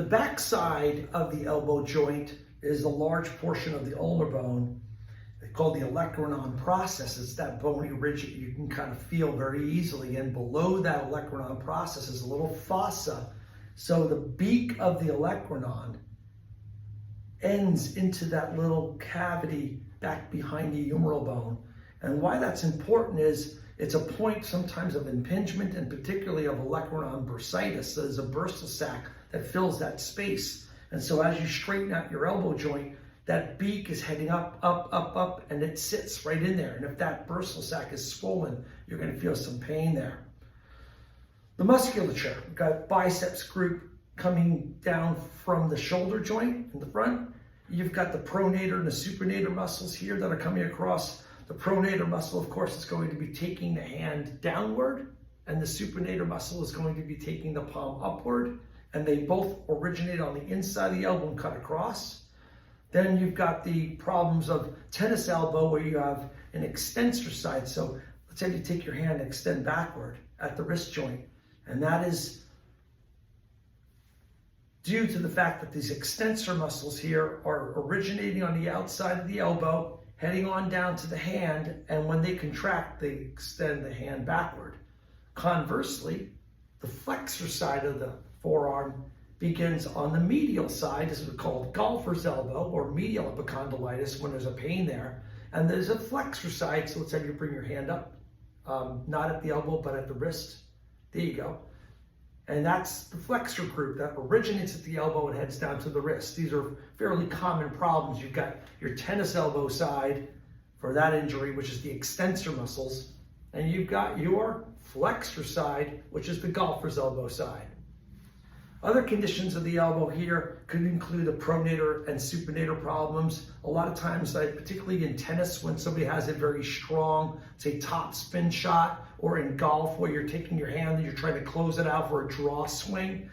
back side of the elbow joint is a large portion of the ulnar bone. They call the olecranon process. It's that bony ridge that you can kind of feel very easily. And below that olecranon process is a little fossa. So the beak of the olecranon ends into that little cavity back behind the humeral bone. And why that's important is it's a point sometimes of impingement, and particularly of olecranon bursitis. So there's a bursal sac that fills that space. And so as you straighten out your elbow joint, that beak is heading up, up, up, up, and it sits right in there. And if that bursal sac is swollen, you're going to feel some pain there. The musculature, we've got biceps group coming down from the shoulder joint in the front. You've got the pronator and the supinator muscles here that are coming across. The pronator muscle, of course, is going to be taking the hand downward, and the supinator muscle is going to be taking the palm upward, and they both originate on the inside of the elbow and cut across. Then you've got the problems of tennis elbow, where you have an extensor side. So let's say you take your hand and extend backward at the wrist joint, and that is due to the fact that these extensor muscles here are originating on the outside of the elbow, heading on down to the hand, and when they contract, they extend the hand backward. Conversely, the flexor side of the forearm begins on the medial side. This is called golfer's elbow or medial epicondylitis when there's a pain there. And there's a flexor side, so let's say you bring your hand up, not at the elbow, but at the wrist. There you go. And that's the flexor group that originates at the elbow and heads down to the wrist. These are fairly common problems. You've got your tennis elbow side for that injury, which is the extensor muscles. And you've got your flexor side, which is the golfer's elbow side. Other conditions of the elbow here could include the pronator and supinator problems. A lot of times, particularly in tennis, when somebody has a very strong, say, top spin shot, or in golf where you're taking your hand and you're trying to close it out for a draw swing,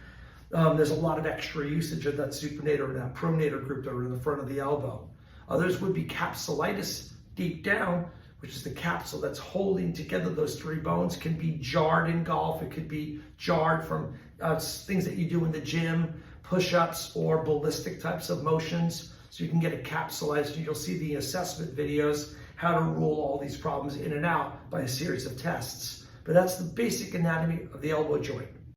there's a lot of extra usage of that supinator and that pronator group that are in the front of the elbow. Others would be capsulitis deep down, which is the capsule that's holding together those three bones. Can be jarred in golf. It could be jarred from things that you do in the gym, push-ups or ballistic types of motions. So you can get it capsulized. You'll see the assessment videos, how to rule all these problems in and out by a series of tests. But that's the basic anatomy of the elbow joint.